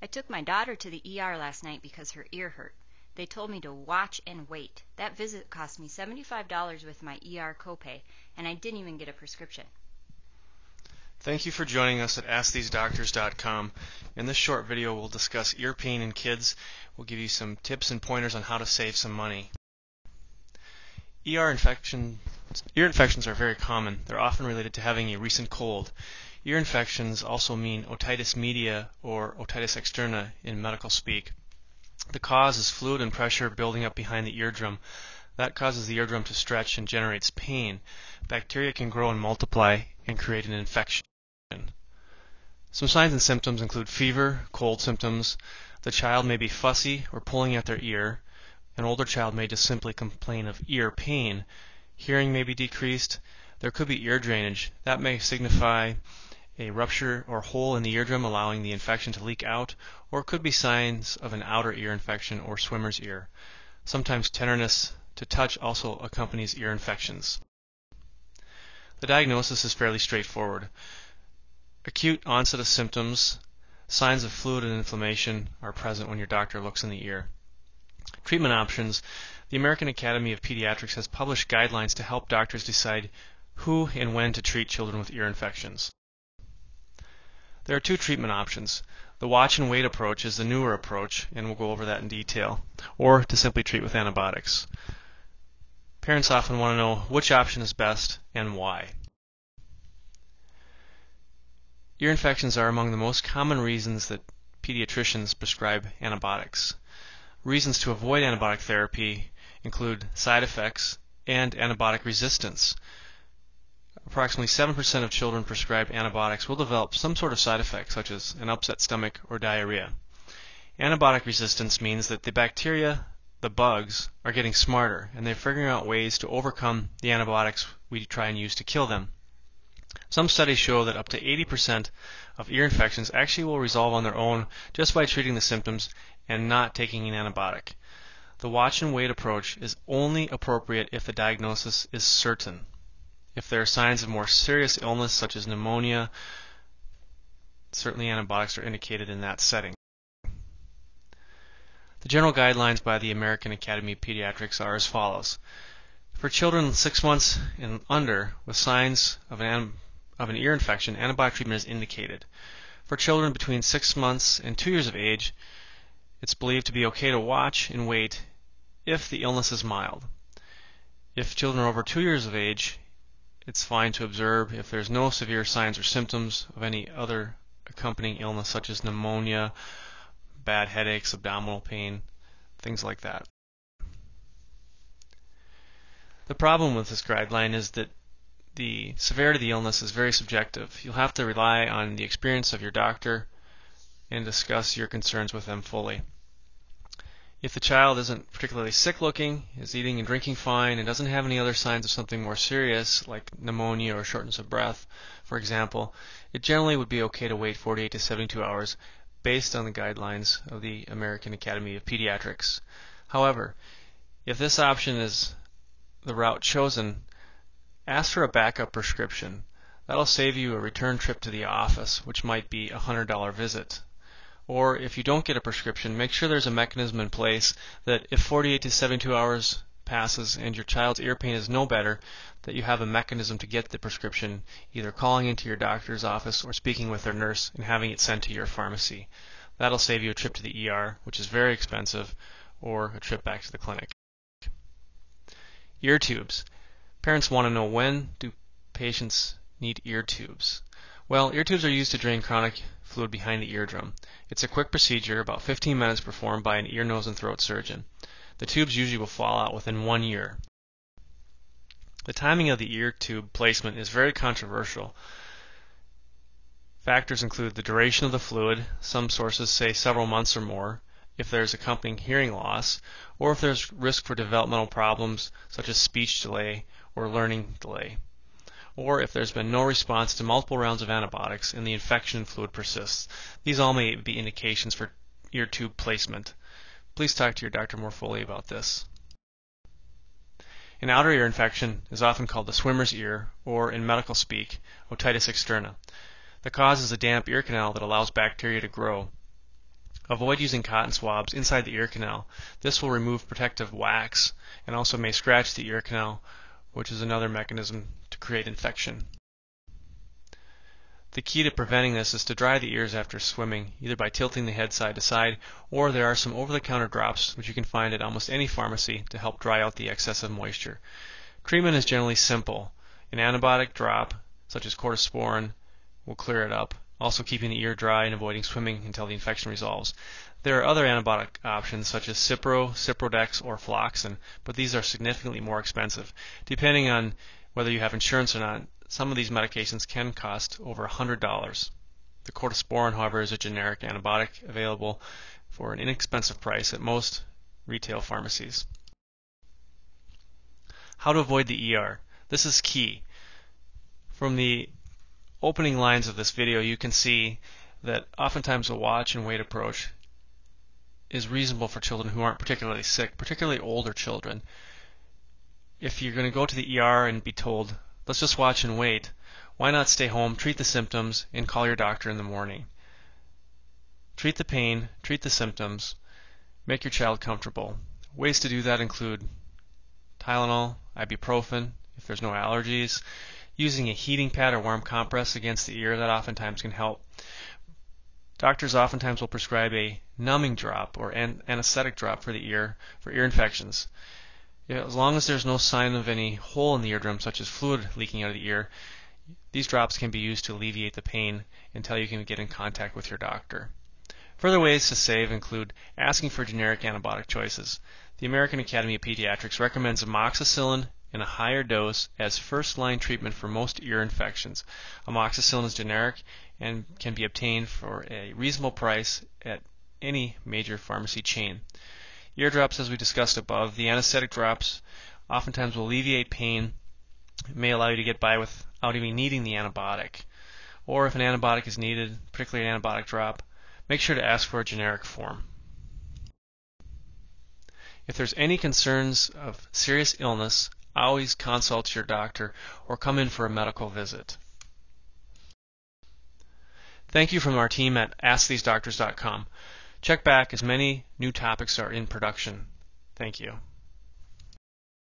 I took my daughter to the ER last night because her ear hurt. They told me to watch and wait. That visit cost me $75 with my ER copay, and I didn't even get a prescription. Thank you for joining us at AskTheseDoctors.com. In this short video, we'll discuss ear pain in kids. We'll give you some tips and pointers on how to save some money. Ear infections are very common. They're often related to having a recent cold. Ear infections also mean otitis media or otitis externa in medical speak. The cause is fluid and pressure building up behind the eardrum. That causes the eardrum to stretch and generates pain. Bacteria can grow and multiply and create an infection. Some signs and symptoms include fever, cold symptoms. The child may be fussy or pulling at their ear. An older child may just simply complain of ear pain. Hearing may be decreased. There could be ear drainage. That may signify a rupture or hole in the eardrum allowing the infection to leak out, or it could be signs of an outer ear infection or swimmer's ear. Sometimes tenderness to touch also accompanies ear infections. The diagnosis is fairly straightforward. Acute onset of symptoms, signs of fluid and inflammation are present when your doctor looks in the ear. Treatment options. The American Academy of Pediatrics has published guidelines to help doctors decide who and when to treat children with ear infections. There are two treatment options. The watch and wait approach is the newer approach, and we'll go over that in detail, or to simply treat with antibiotics. Parents often want to know which option is best and why. Ear infections are among the most common reasons that pediatricians prescribe antibiotics. Reasons to avoid antibiotic therapy include side effects and antibiotic resistance. Approximately 7% of children prescribed antibiotics will develop some sort of side effect, such as an upset stomach or diarrhea. Antibiotic resistance means that the bacteria, the bugs, are getting smarter, and they're figuring out ways to overcome the antibiotics we try and use to kill them. Some studies show that up to 80% of ear infections actually will resolve on their own just by treating the symptoms and not taking an antibiotic. The watch and wait approach is only appropriate if the diagnosis is certain. If there are signs of more serious illness such as pneumonia, certainly antibiotics are indicated in that setting. The general guidelines by the American Academy of Pediatrics are as follows. For children 6 months and under with signs of an ear infection, antibiotic treatment is indicated. For children between 6 months and 2 years of age, it's believed to be okay to watch and wait if the illness is mild. If children are over 2 years of age, it's fine to observe if there's no severe signs or symptoms of any other accompanying illness such as pneumonia, bad headaches, abdominal pain, things like that. The problem with this guideline is that the severity of the illness is very subjective. You'll have to rely on the experience of your doctor and discuss your concerns with them fully. If the child isn't particularly sick looking, is eating and drinking fine, and doesn't have any other signs of something more serious like pneumonia or shortness of breath, for example, it generally would be okay to wait 48 to 72 hours based on the guidelines of the American Academy of Pediatrics. However, if this option is the route chosen, ask for a backup prescription. That'll save you a return trip to the office, which might be a $100 visit. Or if you don't get a prescription, make sure there's a mechanism in place that if 48 to 72 hours passes and your child's ear pain is no better, that you have a mechanism to get the prescription, either calling into your doctor's office or speaking with their nurse and having it sent to your pharmacy. That'll save you a trip to the ER, which is very expensive, or a trip back to the clinic. Ear tubes. Parents want to know, when do patients need ear tubes? Well, ear tubes are used to drain chronic fluid behind the eardrum. It's a quick procedure, about 15 minutes, performed by an ear, nose, and throat surgeon. The tubes usually will fall out within 1 year. The timing of the ear tube placement is very controversial. Factors include the duration of the fluid. Some sources say several months or more, if there's accompanying hearing loss, or if there's risk for developmental problems such as speech delay or learning delay, or if there's been no response to multiple rounds of antibiotics and the infection fluid persists. These all may be indications for ear tube placement. Please talk to your doctor more fully about this. An outer ear infection is often called the swimmer's ear, or in medical speak, otitis externa. The cause is a damp ear canal that allows bacteria to grow. Avoid using cotton swabs inside the ear canal. This will remove protective wax and also may scratch the ear canal, which is another mechanism to create infection. The key to preventing this is to dry the ears after swimming, either by tilting the head side to side, or there are some over-the-counter drops which you can find at almost any pharmacy to help dry out the excessive moisture. Treatment is generally simple. An antibiotic drop, such as cortisporin, will clear it up, also keeping the ear dry and avoiding swimming until the infection resolves. There are other antibiotic options such as Cipro, Ciprodex, or Floxin, but these are significantly more expensive. Depending on whether you have insurance or not, some of these medications can cost over $100. The cortisporin, however, is a generic antibiotic available for an inexpensive price at most retail pharmacies. How to avoid the ER. This is key. From the opening lines of this video, you can see that oftentimes a watch and wait approach is reasonable for children who aren't particularly sick, particularly older children. If you're going to go to the ER and be told, let's just watch and wait, why not stay home, treat the symptoms, and call your doctor in the morning? Treat the pain, treat the symptoms, make your child comfortable. Ways to do that include Tylenol, ibuprofen, if there's no allergies, using a heating pad or warm compress against the ear, that oftentimes can help. Doctors oftentimes will prescribe a numbing drop or anesthetic drop for the ear for ear infections. As long as there's no sign of any hole in the eardrum, such as fluid leaking out of the ear, these drops can be used to alleviate the pain until you can get in contact with your doctor. Further ways to save include asking for generic antibiotic choices. The American Academy of Pediatrics recommends amoxicillin in a higher dose as first-line treatment for most ear infections. Amoxicillin is generic and can be obtained for a reasonable price at any major pharmacy chain. Ear drops, as we discussed above, the anesthetic drops oftentimes will alleviate pain, may allow you to get by without even needing the antibiotic. Or if an antibiotic is needed, particularly an antibiotic drop, make sure to ask for a generic form. If there's any concerns of serious illness, always consult your doctor or come in for a medical visit. Thank you from our team at AskTheseDoctors.com. Check back as many new topics are in production. Thank you.